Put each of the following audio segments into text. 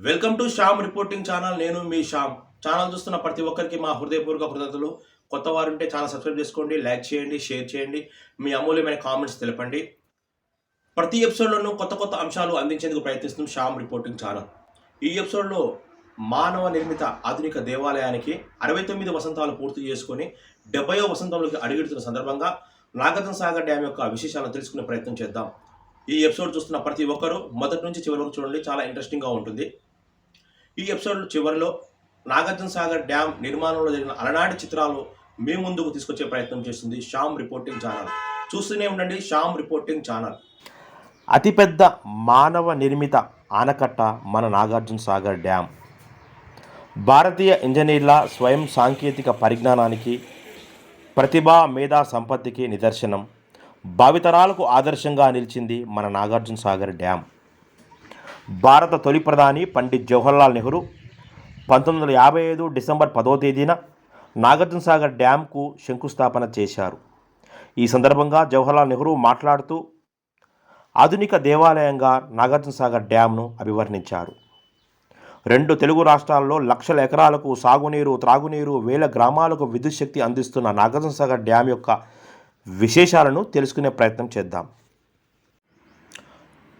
Welcome to Shyam reporting channel. నేను మీ Shyam. Channel చూస్తున్న ప్రతి ఒక్కరికి మా హృదయపూర్వక కృతజ్ఞతలు. కొత్త వారు ఉంటే ఛానల్ సబ్స్క్రైబ్ చేసుకోండి, లైక్ చేయండి, షేర్ చేయండి, మీ అమూల్యమైన కామెంట్స్ తెలపండి. ప్రతి ఎపిసోడ్లోనూ కొత్త కొత్త అంశాలు అందించేందుకు ప్రయత్నిస్తున్నాం శ్యామ్ రిపోర్టింగ్ ఛానల్. ఈ ఎపిసోడ్లో మానవ నిర్మిత ఆధునిక దేవాలయానికి 69 వసంతాలు పూర్తి చేసుకొని 70వ వసంతంలోకి అడుగుడుతున్న సందర్భంగా నాగార్జున సాగర్ డ్యామ్ యొక్క విశేషాలను తెలుసుకునే ప్రయత్నం చేద్దాం. ఈ ఎపిసోడ్ చూస్తున్న ప్రతి ఒక్కరూ మొదటి నుంచి చివరి వరకు చూడండి, చాలా ఇంట్రెస్టింగ్గా ఉంటుంది. ఈ ఎపిసోడ్ చివరిలో నాగార్జున సాగర్ డ్యామ్ నిర్మాణంలో జరిగిన అలనాటి చిత్రాలు మీ ముందుకు తీసుకొచ్చే ప్రయత్నం చేస్తుంది శ్యామ్ రిపోర్టింగ్ ఛానల్. చూస్తూనే ఉండండి శ్యామ్ రిపోర్టింగ్ ఛానల్. అతిపెద్ద మానవ నిర్మిత ఆనకట్ట మన నాగార్జున సాగర్ డ్యామ్. భారతీయ ఇంజనీర్ల స్వయం సాంకేతిక పరిజ్ఞానానికి, ప్రతిభా మేధా సంపత్తికి నిదర్శనం. భావితరాలకు ఆదర్శంగా నిలిచింది మన నాగార్జున సాగర్ డ్యామ్. భారత తొలి ప్రధాని పండిత్ జవహర్లాల్ నెహ్రూ 1955 డిసెంబర్ 10వ తేదీన నాగార్జున సాగర్ డ్యామ్కు శంకుస్థాపన చేశారు. ఈ సందర్భంగా జవహర్లాల్ నెహ్రూ మాట్లాడుతూ ఆధునిక దేవాలయంగా నాగార్జున సాగర్ డ్యామ్ను అభివర్ణించారు. 2 తెలుగు రాష్ట్రాల్లో లక్షల ఎకరాలకు సాగునీరు, త్రాగునీరు, వేల గ్రామాలకు విద్యుత్ శక్తి అందిస్తున్న నాగార్జున సాగర్ డ్యామ్ యొక్క విశేషాలను తెలుసుకునే ప్రయత్నం చేద్దాం.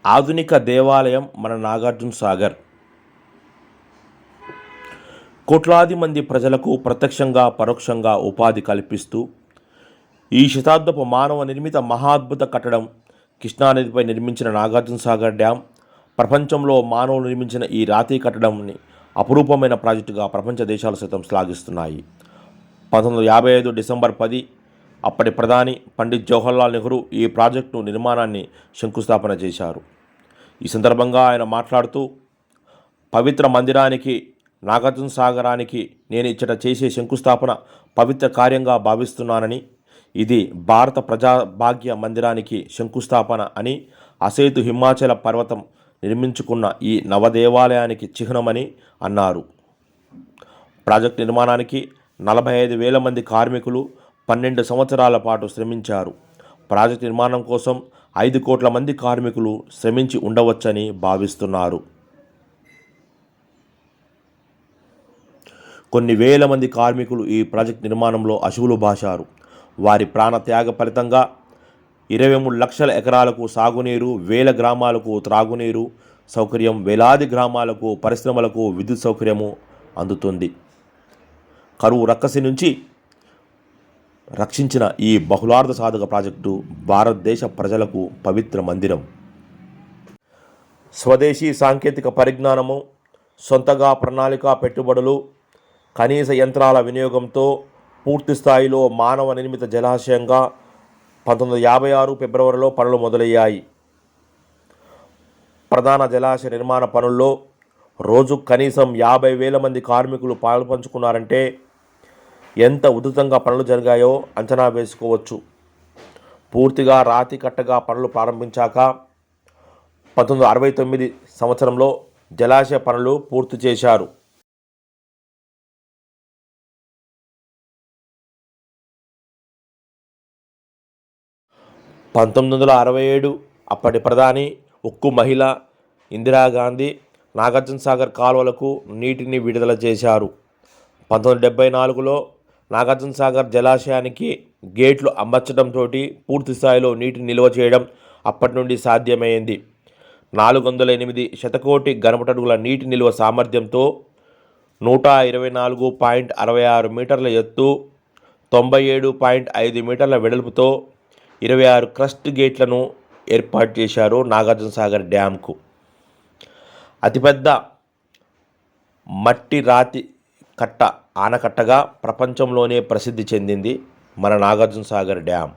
ఆధునిక దేవాలయం మన నాగార్జున సాగర్. కోట్లాది మంది ప్రజలకు ప్రత్యక్షంగా పరోక్షంగా ఉపాధి కల్పిస్తూ ఈ శతాబ్దపు మానవ నిర్మిత మహాద్భుత కట్టడం కృష్ణానదిపై నిర్మించిన నాగార్జున సాగర్ డ్యామ్ ప్రపంచంలో మానవులు నిర్మించిన ఈ రాతి కట్టడంని అపురూపమైన ప్రాజెక్టుగా ప్రపంచ దేశాలు సైతం శ్లాఘిస్తున్నాయి. 1955 డిసెంబర్ 10 అప్పటి ప్రధాని పండిత్ జవహర్లాల్ నెహ్రూ ఈ ప్రాజెక్టు నిర్మాణాన్ని శంకుస్థాపన చేశారు. ఈ సందర్భంగా ఆయన మాట్లాడుతూ పవిత్ర మందిరానికి, నాగార్జున సాగరానికి నేను ఇచ్చట చేసే శంకుస్థాపన పవిత్ర కార్యంగా భావిస్తున్నానని, ఇది భారత ప్రజాభాగ్య మందిరానికి శంకుస్థాపన అని, అసేతు హిమాచల పర్వతం నిర్మించుకున్న ఈ నవదేవాలయానికి చిహ్నమని అన్నారు. ప్రాజెక్టు నిర్మాణానికి 45,000 మంది కార్మికులు 12 సంవత్సరాల పాటు శ్రమించారు. ప్రాజెక్టు నిర్మాణం కోసం 5 కోట్ల మంది కార్మికులు శ్రమించి ఉండవచ్చని భావిస్తున్నారు. కొన్ని వేల మంది కార్మికులు ఈ ప్రాజెక్టు నిర్మాణంలో అశువులు బాశారు. వారి ప్రాణ త్యాగ ఫలితంగా 23 లక్షల ఎకరాలకు సాగునీరు, వేల గ్రామాలకు త్రాగునీరు సౌకర్యం, వేలాది గ్రామాలకు, పరిశ్రమలకు విద్యుత్ సౌకర్యము అందుతుంది. కరువు రక్కసి నుంచి రక్షించిన ఈ బహుళార్థ సాధక ప్రాజెక్టు భారతదేశ ప్రజలకు పవిత్ర మందిరం. స్వదేశీ సాంకేతిక పరిజ్ఞానము, సొంతగా ప్రణాళిక పెట్టుబడులు, కనీస యంత్రాల వినియోగంతో పూర్తి స్థాయిలో మానవ నిర్మిత జలాశయంగా 1956 ఫిబ్రవరిలో పనులు మొదలయ్యాయి. ప్రధాన జలాశయ నిర్మాణ పనుల్లో రోజు కనీసం 50,000 మంది కార్మికులు పాల్పంచుకున్నారంటే ఎంత ఉధృతంగా పనులు జరిగాయో అంచనా వేసుకోవచ్చు. పూర్తిగా రాతి కట్టగా పనులు ప్రారంభించాక 1969 సంవత్సరంలో జలాశయ పనులు పూర్తి చేశారు. అప్పటి ప్రధాని ఉక్కు మహిళ ఇందిరాగాంధీ నాగార్జున సాగర్ కాలువలకు నీటిని విడుదల చేశారు. 1974లో నాగార్జున సాగర్ జలాశయానికి గేట్లు అమర్చడంతో పూర్తి స్థాయిలో నీటిని నిల్వ చేయడం అప్పటి నుండి సాధ్యమైంది. 408 శతకోటి ఘనపటడుగుల నీటి నిల్వ సామర్థ్యంతో 124.66 మీటర్ల ఎత్తు, 97.5 మీటర్ల వెడల్పుతో 26 క్రస్ట్ గేట్లను ఏర్పాటు చేశారు నాగార్జున సాగర్ డ్యామ్కు. అతిపెద్ద మట్టి రాతి కట్ట ఆనకట్టగా ప్రపంచంలోనే ప్రసిద్ధి చెందింది మన నాగార్జున సాగర్ డ్యామ్.